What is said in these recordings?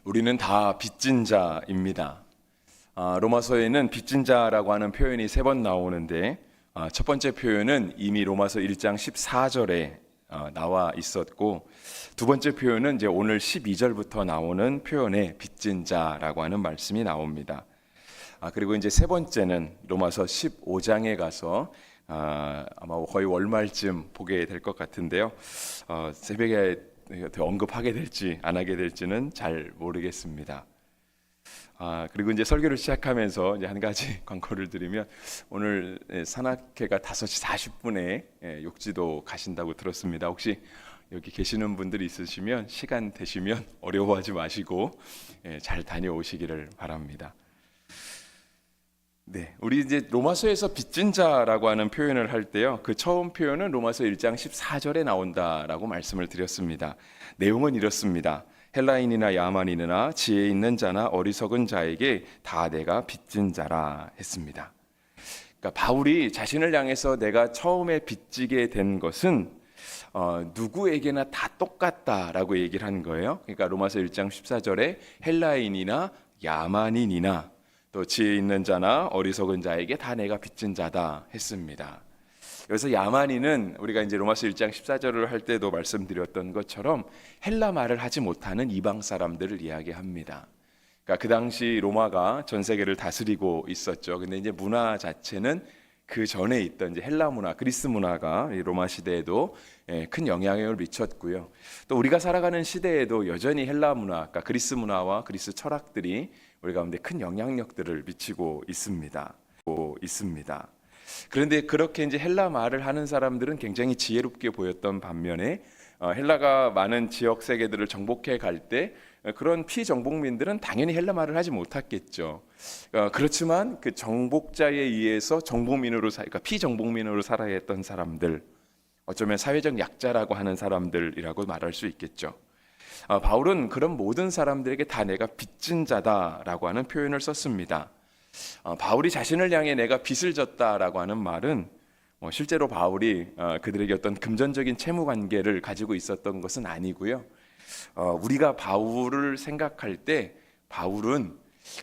우리는 다 빚진 자입니다. 로마서에는 빚진 자라고 하는 표현이 3번 나오는데 첫 번째 표현은 이미 로마서 1장 14절에 나와 있었고, 두 번째 표현은 이제 오늘 12절부터 나오는 표현에 빚진 자라고 하는 말씀이 나옵니다. 그리고 이제 세 번째는 로마서 15장에 가서 아마 거의 월말쯤 보게 될 것 같은데요. 새벽에 언급하게 될지 안 하게 될지는 잘 모르겠습니다. 그리고 이제 설교를 시작하면서 이제 한 가지 광고를 드리면, 오늘 산악회가 5시 40분에 욕지도 가신다고 들었습니다. 혹시 여기 계시는 분들이 있으시면 시간 되시면 어려워하지 마시고 잘 다녀오시기를 바랍니다. 네, 우리 이제 로마서에서 빚진 자라고 하는 표현을 할 때요, 그 처음 표현은 로마서 1장 14절에 나온다라고 말씀을 드렸습니다. 내용은 이렇습니다. 헬라인이나 야만인이나 지혜 있는 자나 어리석은 자에게 다 내가 빚진 자라 했습니다. 그러니까 바울이 자신을 향해서 내가 처음에 빚지게 된 것은 누구에게나 다 똑같다라고 얘기를 한 거예요. 그러니까 로마서 1장 14절에 헬라인이나 야만인이나 또 지혜 있는 자나 어리석은 자에게 다 내가 빚진 자다 했습니다. 여기서 야만인은 우리가 이제 로마서 1장 14절을 할 때도 말씀드렸던 것처럼 헬라 말을 하지 못하는 이방 사람들을 이야기합니다. 그러니까 그 당시 로마가 전 세계를 다스리고 있었죠. 근데 이제 문화 자체는 그 전에 있던 이제 헬라 문화, 그리스 문화가 로마 시대에도 큰 영향을 미쳤고요. 또 우리가 살아가는 시대에도 여전히 헬라 문화, 그러니까 그리스 문화와 그리스 철학들이 우리 가운데 큰 영향력들을 미치고 있습니다. 그런데 그렇게 이제 헬라 말을 하는 사람들은 굉장히 지혜롭게 보였던 반면에 헬라가 많은 지역 세계들을 정복해 갈 때 그런 피정복민들은 당연히 헬라 말을 하지 못했겠죠. 그렇지만 그 정복자에 의해서 그러니까 피정복민으로 살아야 했던 사람들, 어쩌면 사회적 약자라고 하는 사람들이라고 말할 수 있겠죠. 바울은 그런 모든 사람들에게 다 내가 빚진 자다라고 하는 표현을 썼습니다. 바울이 자신을 향해 내가 빚을 졌다라고 하는 말은 실제로 바울이 그들에게 어떤 금전적인 채무 관계를 가지고 있었던 것은 아니고요. 우리가 바울을 생각할 때 바울은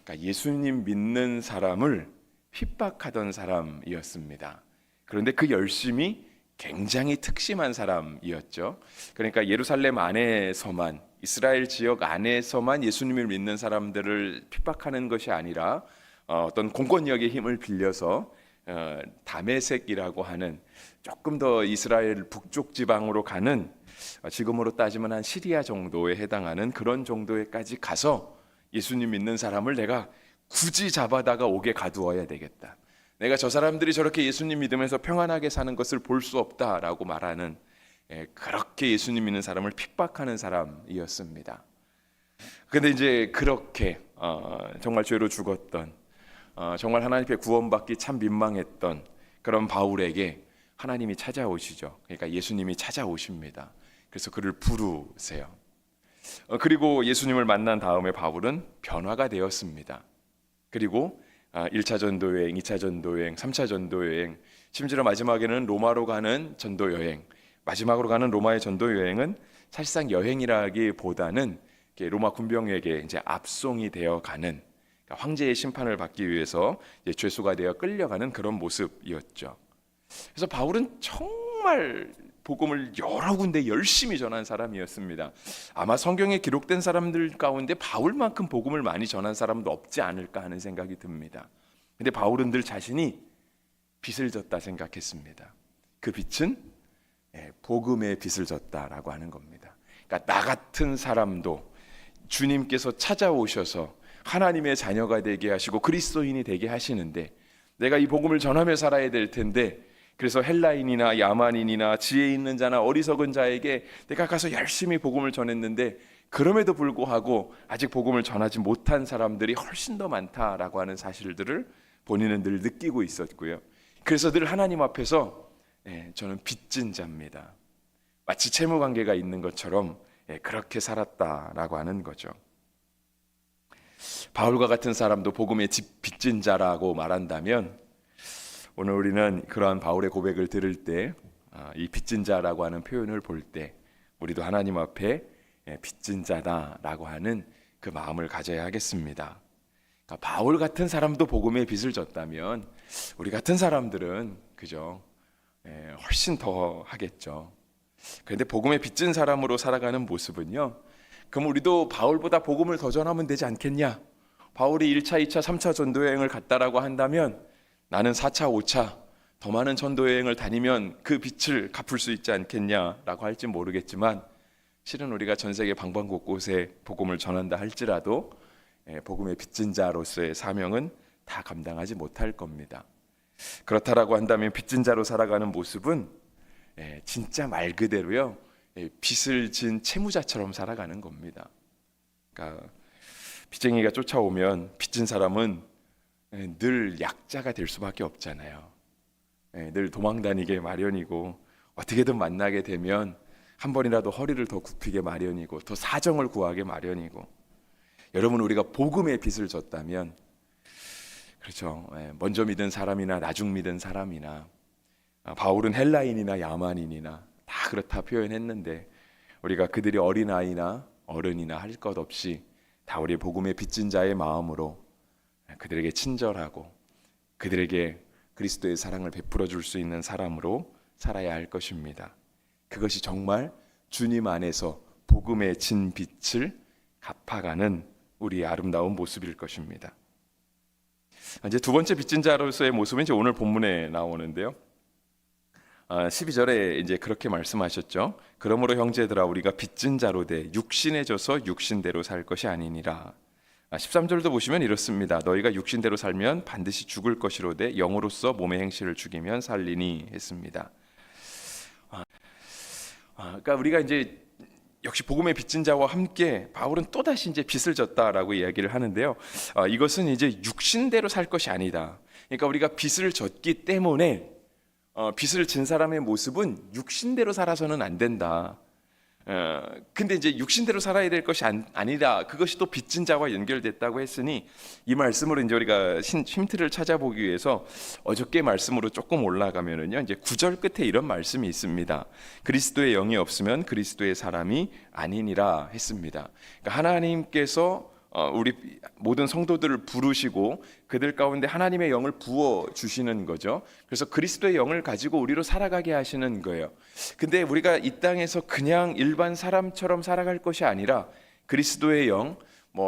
그러니까 예수님 믿는 사람을 핍박하던 사람이었습니다. 그런데 그 열심이 굉장히 특심한 사람이었죠. 그러니까 예루살렘 안에서만, 이스라엘 지역 안에서만 예수님을 믿는 사람들을 핍박하는 것이 아니라 어떤 공권력의 힘을 빌려서 다메섹이라고 하는 조금 더 이스라엘 북쪽 지방으로 가는, 지금으로 따지면 한 시리아 정도에 해당하는 그런 정도에까지 가서 예수님 믿는 사람을 내가 굳이 잡아다가 옥에 가두어야 되겠다, 내가 저 사람들이 저렇게 예수님 믿으면서 평안하게 사는 것을 볼 수 없다라고 말하는, 그렇게 예수님 믿는 사람을 핍박하는 사람이었습니다. 그런데 이제 그렇게 정말 죄로 죽었던, 정말 하나님께 구원받기 참 민망했던 그런 바울에게 하나님이 찾아오시죠. 그러니까 예수님이 찾아오십니다. 그래서 그를 부르세요. 그리고 예수님을 만난 다음에 바울은 변화가 되었습니다. 그리고 1차 전도여행, 2차 전도여행, 3차 전도여행, 심지어 마지막에는 로마로 가는 전도여행, 마지막으로 가는 로마의 전도여행은 사실상 여행이라기보다는 로마 군병에게 이제 압송이 되어 가는, 그러니까 황제의 심판을 받기 위해서 죄수가 되어 끌려가는 그런 모습이었죠. 그래서 바울은 정말 복음을 여러 군데 열심히 전한 사람이었습니다. 아마 성경에 기록된 사람들 가운데 바울만큼 복음을 많이 전한 사람도 없지 않을까 하는 생각이 듭니다. 근데 바울은 늘 자신이 빚을 졌다 생각했습니다. 그 빚은 복음의 빚을 졌다라고 하는 겁니다. 그러니까 나 같은 사람도 주님께서 찾아오셔서 하나님의 자녀가 되게 하시고 그리스도인이 되게 하시는데, 내가 이 복음을 전하며 살아야 될 텐데, 그래서 헬라인이나 야만인이나 지혜 있는 자나 어리석은 자에게 내가 가서 열심히 복음을 전했는데, 그럼에도 불구하고 아직 복음을 전하지 못한 사람들이 훨씬 더 많다라고 하는 사실들을 본인은 늘 느끼고 있었고요. 그래서 늘 하나님 앞에서 저는 빚진 자입니다, 마치 채무 관계가 있는 것처럼 그렇게 살았다라고 하는 거죠. 바울과 같은 사람도 복음의 빚진 자라고 말한다면, 오늘 우리는 그러한 바울의 고백을 들을 때, 이 빚진 자라고 하는 표현을 볼 때 우리도 하나님 앞에 빚진 자다라고 하는 그 마음을 가져야 하겠습니다. 그러니까 바울 같은 사람도 복음의 빚을 졌다면 우리 같은 사람들은 그죠? 훨씬 더 하겠죠. 그런데 복음의 빚진 사람으로 살아가는 모습은요, 그럼 우리도 바울보다 복음을 더 전하면 되지 않겠냐? 바울이 1차, 2차, 3차 전도 여행을 갔다라고 한다면 나는 4차, 5차 더 많은 전도 여행을 다니면 그 빚을 갚을 수 있지 않겠냐라고 할지 모르겠지만, 실은 우리가 전 세계 방방곳곳에 복음을 전한다 할지라도 복음의 빚진 자로서의 사명은 다 감당하지 못할 겁니다. 그렇다라고 한다면 빚진 자로 살아가는 모습은 진짜 말 그대로요, 빚을 진 채무자처럼 살아가는 겁니다. 그러니까 빚쟁이가 쫓아오면 빚진 사람은 늘 약자가 될 수밖에 없잖아요. 늘 도망다니게 마련이고, 어떻게든 만나게 되면 한 번이라도 허리를 더 굽히게 마련이고, 더 사정을 구하게 마련이고. 여러분, 우리가 복음의 빚을 졌다면, 그렇죠, 먼저 믿은 사람이나 나중 믿은 사람이나, 바울은 헬라인이나 야만인이나 다 그렇다 표현했는데, 우리가 그들이 어린아이나 어른이나 할 것 없이 다 우리 복음의 빚진 자의 마음으로 그들에게 친절하고 그들에게 그리스도의 사랑을 베풀어 줄 수 있는 사람으로 살아야 할 것입니다. 그것이 정말 주님 안에서 복음의 진 빚을 갚아가는 우리의 아름다운 모습일 것입니다. 이제 두 번째 빚진 자로서의 모습은 이제 오늘 본문에 나오는데요. 12절에 이제 그렇게 말씀하셨죠. 그러므로 형제들아, 우리가 빚진 자로 돼 육신에 져서 육신대로 살 것이 아니니라. 13절도 보시면 이렇습니다. 너희가 육신대로 살면 반드시 죽을 것이로되 영으로서 몸의 행실을 죽이면 살리니 했습니다. 그러니까 우리가 이제 역시 복음의 빚진 자와 함께 바울은 또 다시 이제 빚을 졌다라고 이야기를 하는데요. 이것은 이제 육신대로 살 것이 아니다. 그러니까 우리가 빚을 졌기 때문에 빚을 진 사람의 모습은 육신대로 살아서는 안 된다. 근데 이제 육신대로 살아야 될 것이 아니라 그것이 또 빚진 자와 연결됐다고 했으니, 이 말씀으로 이제 우리가 힌트를 찾아보기 위해서 어저께 말씀으로 조금 올라가면은요, 이제 9절 끝에 이런 말씀이 있습니다. 그리스도의 영이 없으면 그리스도의 사람이 아니니라 했습니다. 그러니까 하나님께서 우리 모든 성도들을 부르시고 그들 가운데 하나님의 영을 부어 주시는 거죠. 그래서 그리스도의 영을 가지고 우리로 살아가게 하시는 거예요. 근데 우리가 이 땅에서 그냥 일반 사람처럼 살아갈 것이 아니라 그리스도의 영,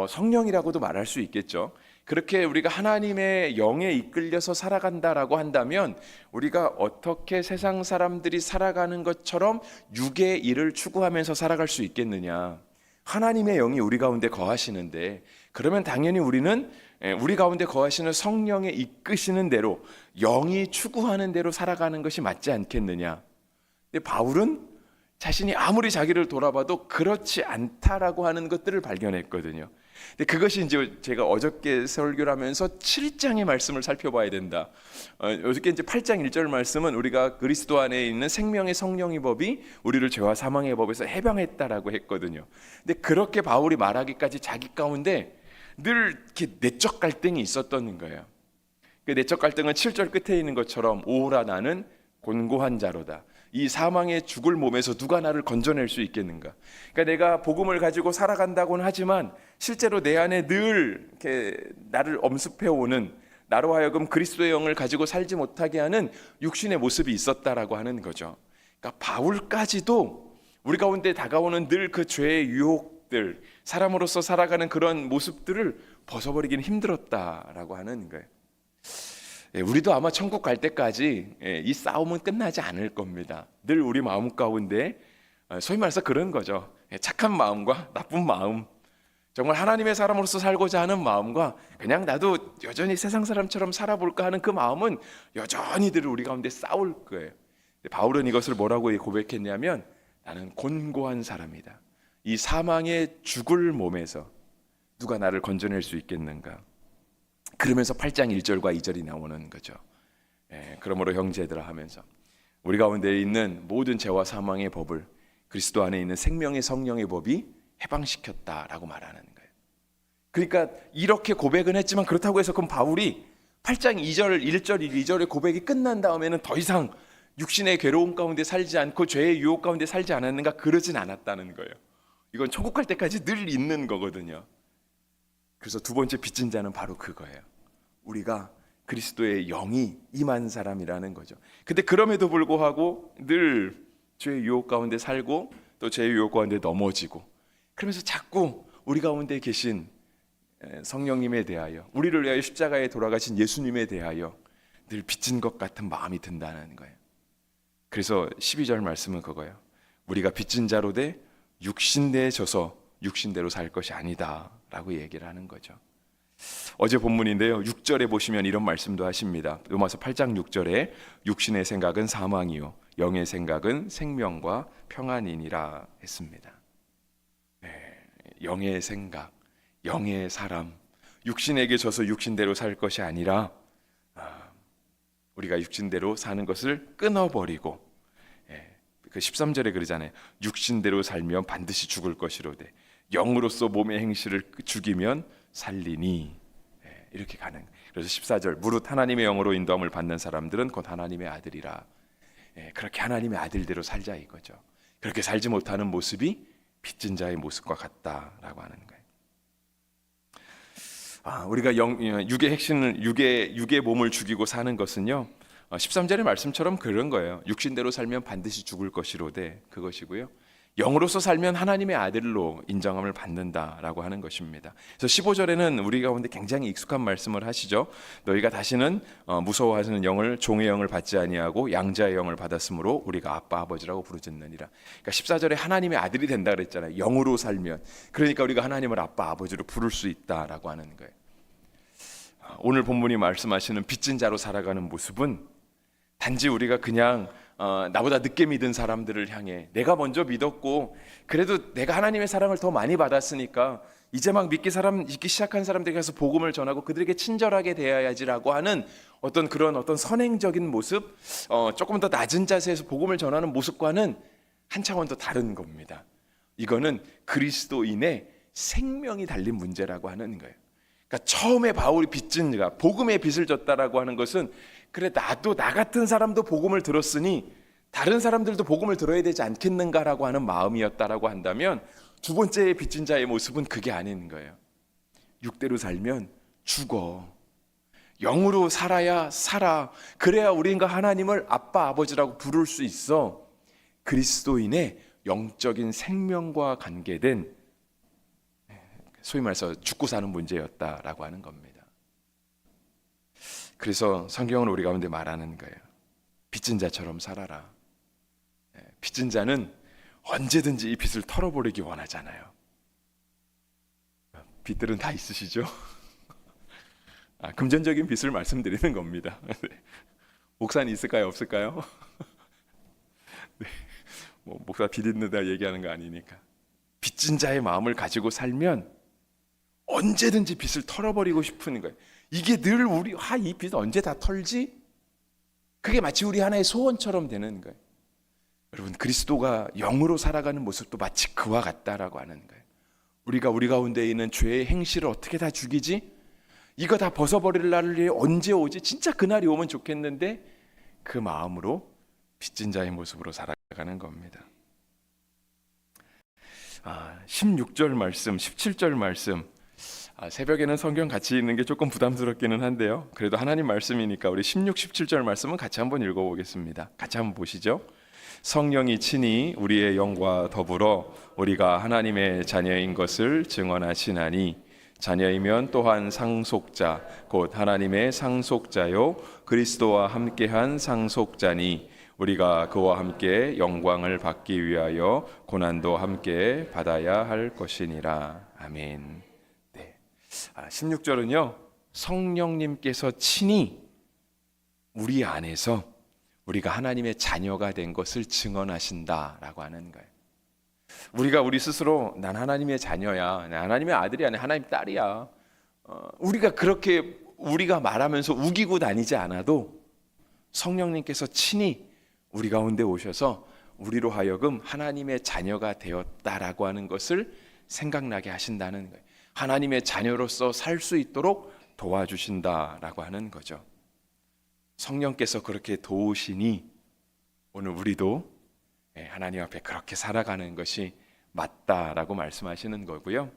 성령이라고도 말할 수 있겠죠. 그렇게 우리가 하나님의 영에 이끌려서 살아간다라고 한다면 우리가 어떻게 세상 사람들이 살아가는 것처럼 육의 일을 추구하면서 살아갈 수 있겠느냐. 하나님의 영이 우리 가운데 거하시는데, 그러면 당연히 우리는 우리 가운데 거하시는 성령의 이끄시는 대로, 영이 추구하는 대로 살아가는 것이 맞지 않겠느냐. 근데 바울은 자신이 아무리 자기를 돌아봐도 그렇지 않다라고 하는 것들을 발견했거든요. 근데 그것이 이제 제가 어저께 설교를 하면서 7장의 말씀을 살펴봐야 된다. 어저께 이제 8장 1절 말씀은 우리가 그리스도 안에 있는 생명의 성령의 법이 우리를 죄와 사망의 법에서 해방했다라고 했거든요. 근데 그렇게 바울이 말하기까지 자기 가운데 늘 이렇게 내적 갈등이 있었던 거예요. 그 내적 갈등은 7절 끝에 있는 것처럼 오라 나는 곤고한 자로다. 이 사망의 죽을 몸에서 누가 나를 건져낼 수 있겠는가? 그러니까 내가 복음을 가지고 살아간다고는 하지만 실제로 내 안에 늘 이렇게 나를 엄습해 오는, 나로 하여금 그리스도의 영을 가지고 살지 못하게 하는 육신의 모습이 있었다라고 하는 거죠. 그러니까 바울까지도 우리 가운데 다가오는 늘 그 죄의 유혹들, 사람으로서 살아가는 그런 모습들을 벗어버리기는 힘들었다라고 하는 거예요. 우리도 아마 천국 갈 때까지 이 싸움은 끝나지 않을 겁니다. 늘 우리 마음 가운데 소위 말해서 그런 거죠. 착한 마음과 나쁜 마음, 정말 하나님의 사람으로서 살고자 하는 마음과 그냥 나도 여전히 세상 사람처럼 살아볼까 하는 그 마음은 여전히 늘 우리 가운데 싸울 거예요. 바울은 이것을 뭐라고 고백했냐면, 나는 곤고한 사람이다. 이 사망의 죽을 몸에서 누가 나를 건져낼 수 있겠는가. 그러면서 8장 1절과 2절이 나오는 거죠. 그러므로 형제들아 하면서 우리 가운데 있는 모든 죄와 사망의 법을 그리스도 안에 있는 생명의 성령의 법이 해방시켰다라고 말하는 거예요. 그러니까 이렇게 고백은 했지만, 그렇다고 해서 그럼 바울이 8장 2절, 1절, 2절의 고백이 끝난 다음에는 더 이상 육신의 괴로움 가운데 살지 않고 죄의 유혹 가운데 살지 않았는가? 그러진 않았다는 거예요. 이건 천국 갈 때까지 늘 있는 거거든요. 그래서 두 번째 빚진 자는 바로 그거예요. 우리가 그리스도의 영이 임한 사람이라는 거죠. 근데 그럼에도 불구하고 늘 죄의 유혹 가운데 살고 또 죄의 유혹 가운데 넘어지고, 그러면서 자꾸 우리 가운데 계신 성령님에 대하여, 우리를 위하여 십자가에 돌아가신 예수님에 대하여 늘 빚진 것 같은 마음이 든다는 거예요. 그래서 12절 말씀은 그거예요. 우리가 빚진 자로 돼 육신대에 져서 육신대로 살 것이 아니다 라고 얘기를 하는 거죠. 어제 본문인데요, 6절에 보시면 이런 말씀도 하십니다. 로마서 8장 6절에 육신의 생각은 사망이요 영의 생각은 생명과 평안이니라 했습니다. 영의 생각, 영의 사람, 육신에게 져서 육신대로 살 것이 아니라 우리가 육신대로 사는 것을 끊어버리고, 그 13절에 그러잖아요. 육신대로 살면 반드시 죽을 것이로되 영으로서 몸의 행실을 죽이면 살리니, 이렇게 가는. 그래서 14절, 무릇 하나님의 영으로 인도함을 받는 사람들은 곧 하나님의 아들이라. 그렇게 하나님의 아들대로 살자 이거죠. 그렇게 살지 못하는 모습이 빚진 자의 모습과 같다라고 하는 거예요. 우리가 육의 핵심을, 육의 몸을 죽이고 사는 것은요, 13절의 말씀처럼 그런 거예요. 육신대로 살면 반드시 죽을 것이로되, 그것이고요, 영으로서 살면 하나님의 아들로 인정함을 받는다라고 하는 것입니다. 그래서 15절에는 우리 가운데 굉장히 익숙한 말씀을 하시죠. 너희가 다시는 무서워하시는 영을, 종의 영을 받지 아니하고 양자의 영을 받았으므로 우리가 아빠 아버지라고 부르짖느니라. 그러니까 14절에 하나님의 아들이 된다 그랬잖아요. 영으로 살면. 그러니까 우리가 하나님을 아빠 아버지로 부를 수 있다라고 하는 거예요. 오늘 본문이 말씀하시는 빚진 자로 살아가는 모습은 단지 우리가 그냥 나보다 늦게 믿은 사람들을 향해, 내가 먼저 믿었고 그래도 내가 하나님의 사랑을 더 많이 받았으니까 이제 막 믿기 시작한 사람들에게 가서 복음을 전하고 그들에게 친절하게 대해야지라고 하는 어떤 선행적인 모습, 조금 더 낮은 자세에서 복음을 전하는 모습과는 한 차원 더 다른 겁니다. 이거는 그리스도인의 생명이 달린 문제라고 하는 거예요. 그러니까 처음에 바울이 빚진 자가 복음의 빚을 졌다라고 하는 것은, 그래 나도 나 같은 사람도 복음을 들었으니 다른 사람들도 복음을 들어야 되지 않겠는가라고 하는 마음이었다라고 한다면, 두 번째 빚진 자의 모습은 그게 아닌 거예요. 육대로 살면 죽어. 영으로 살아야 살아. 그래야 우리가 하나님을 아빠 아버지라고 부를 수 있어. 그리스도인의 영적인 생명과 관계된, 소위 말해서 죽고 사는 문제였다라고 하는 겁니다. 그래서 성경은 우리 가운데 말하는 거예요. 빚진 자처럼 살아라. 빚진 자는 언제든지 이 빚을 털어버리기 원하잖아요. 빚들은 다 있으시죠? 금전적인 빚을 말씀드리는 겁니다. 목사는 있을까요? 없을까요? 네. 목사 빚 있는다 얘기하는 거 아니니까. 빚진 자의 마음을 가지고 살면 언제든지 빚을 털어버리고 싶은 거예요. 이게 늘 이 빚 언제 다 털지? 그게 마치 우리 하나의 소원처럼 되는 거예요. 여러분, 그리스도가 영으로 살아가는 모습도 마치 그와 같다라고 하는 거예요. 우리가 우리 가운데 있는 죄의 행실을 어떻게 다 죽이지? 이거 다 벗어버릴 날이 언제 오지? 진짜 그날이 오면 좋겠는데, 그 마음으로 빚진 자의 모습으로 살아가는 겁니다. 16절 말씀, 17절 말씀, 새벽에는 성경 같이 읽는 게 조금 부담스럽기는 한데요, 그래도 하나님 말씀이니까 우리 16, 17절 말씀은 같이 한번 읽어보겠습니다. 같이 한번 보시죠. 성령이 친히 우리의 영과 더불어 우리가 하나님의 자녀인 것을 증언하시나니, 자녀이면 또한 상속자 곧 하나님의 상속자요 그리스도와 함께한 상속자니, 우리가 그와 함께 영광을 받기 위하여 고난도 함께 받아야 할 것이니라. 아멘. 네. 16절은요, 성령님께서 친히 우리 안에서 우리가 하나님의 자녀가 된 것을 증언하신다라고 하는 거예요. 우리 스스로 난 하나님의 자녀야, 난 하나님의 아들이야, 난 하나님의 딸이야, 우리가 그렇게 우리가 말하면서 우기고 다니지 않아도 성령님께서 친히 우리 가운데 오셔서 우리로 하여금 하나님의 자녀가 되었다라고 하는 것을 생각나게 하신다는 거예요. 하나님의 자녀로서 살 수 있도록 도와주신다라고 하는 거죠. 성령께서 그렇게 도우시니 오늘 우리도 하나님 앞에 그렇게 살아가는 것이 맞다라고 말씀하시는 거고요.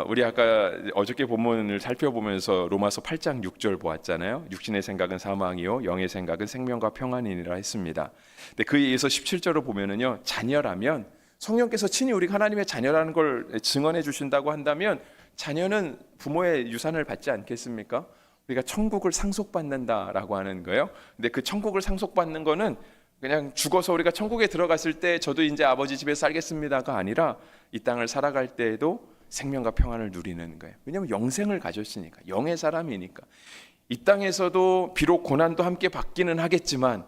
우리 아까 어저께 본문을 살펴보면서 로마서 8장 6절 보았잖아요. 육신의 생각은 사망이요 영의 생각은 생명과 평안이니라 했습니다. 근데 그에 의해서 17절을 보면은요, 자녀라면 성령께서 친히 우리가 하나님의 자녀라는 걸 증언해 주신다고 한다면 자녀는 부모의 유산을 받지 않겠습니까? 우리가 천국을 상속받는다라고 하는 거예요. 근데 그 천국을 상속받는 거는 그냥 죽어서 우리가 천국에 들어갔을 때 저도 이제 아버지 집에 살겠습니다가 아니라 이 땅을 살아갈 때에도 생명과 평안을 누리는 거예요. 왜냐하면 영생을 가졌으니까, 영의 사람이니까. 이 땅에서도 비록 고난도 함께 받기는 하겠지만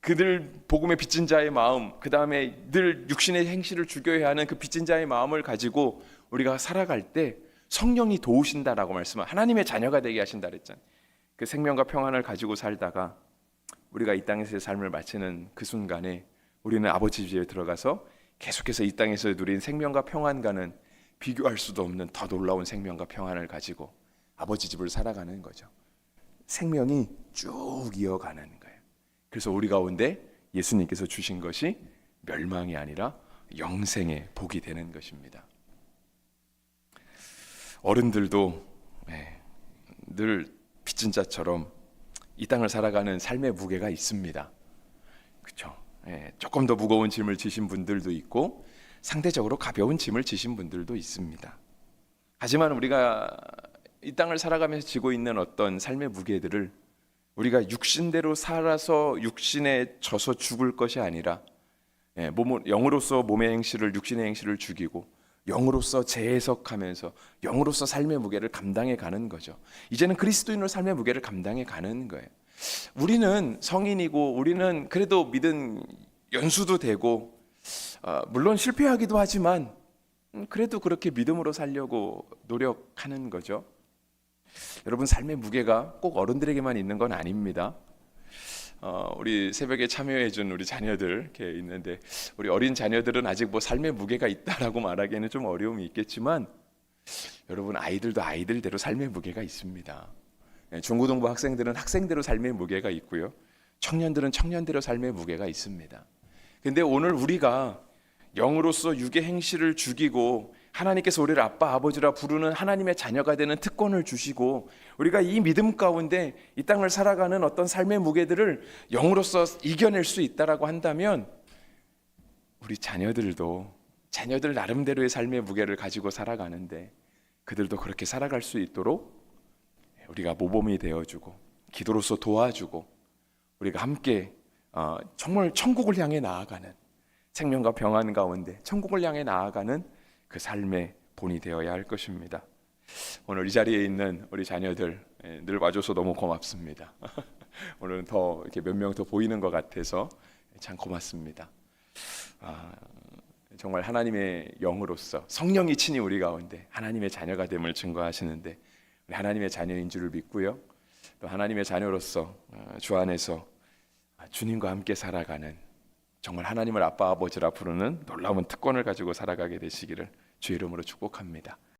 그들 복음의 빚진 자의 마음, 그 다음에 늘 육신의 행실을 죽여야 하는 그 빚진 자의 마음을 가지고 우리가 살아갈 때 성령이 도우신다라고 말씀하면 하나님의 자녀가 되게 하신다 그랬잖아요. 그 생명과 평안을 가지고 살다가 우리가 이 땅에서의 삶을 마치는 그 순간에 우리는 아버지 집에 들어가서 계속해서 이 땅에서 누린 생명과 평안과는 비교할 수도 없는 더 놀라운 생명과 평안을 가지고 아버지 집을 살아가는 거죠. 생명이 쭉 이어가는 거예요. 그래서 우리 가운데 예수님께서 주신 것이 멸망이 아니라 영생의 복이 되는 것입니다. 어른들도 늘 빚진 자처럼 이 땅을 살아가는 삶의 무게가 있습니다. 그렇죠? 조금 더 무거운 짐을 지신 분들도 있고 상대적으로 가벼운 짐을 지신 분들도 있습니다. 하지만 우리가 이 땅을 살아가면서 지고 있는 어떤 삶의 무게들을 우리가 육신대로 살아서 육신에 져서 죽을 것이 아니라 영으로서 몸의 행실을, 육신의 행실을 죽이고 영으로서 재해석하면서 영으로서 삶의 무게를 감당해 가는 거죠. 이제는 그리스도인으로 삶의 무게를 감당해 가는 거예요. 우리는 성인이고 우리는 그래도 믿은 연수도 되고 물론 실패하기도 하지만 그래도 그렇게 믿음으로 살려고 노력하는 거죠. 여러분, 삶의 무게가 꼭 어른들에게만 있는 건 아닙니다. 우리 새벽에 참여해준 우리 자녀들 이렇게 있는데 우리 어린 자녀들은 아직 뭐 삶의 무게가 있다라고 말하기에는 좀 어려움이 있겠지만 여러분, 아이들도 아이들대로 삶의 무게가 있습니다. 중고등부 학생들은 학생대로 삶의 무게가 있고요, 청년들은 청년대로 삶의 무게가 있습니다. 근데 오늘 우리가 영으로서 육의 행실을 죽이고 하나님께서 우리를 아빠 아버지라 부르는 하나님의 자녀가 되는 특권을 주시고 우리가 이 믿음 가운데 이 땅을 살아가는 어떤 삶의 무게들을 영으로서 이겨낼 수 있다라고 한다면 우리 자녀들도 자녀들 나름대로의 삶의 무게를 가지고 살아가는데 그들도 그렇게 살아갈 수 있도록 우리가 모범이 되어주고 기도로서 도와주고 우리가 함께 정말 천국을 향해 나아가는, 생명과 평안 가운데 천국을 향해 나아가는 그 삶의 본이 되어야 할 것입니다. 오늘 이 자리에 있는 우리 자녀들 늘 와줘서 너무 고맙습니다. 오늘은 더 이렇게 몇 명 더 보이는 것 같아서 참 고맙습니다. 정말 하나님의 영으로서 성령이 친히 우리 가운데 하나님의 자녀가 됨을 증거하시는데 우리 하나님의 자녀인 줄을 믿고요, 또 하나님의 자녀로서 주 안에서 주님과 함께 살아가는, 정말 하나님을 아빠 아버지라 부르는 놀라운 특권을 가지고 살아가게 되시기를 주의 이름으로 축복합니다.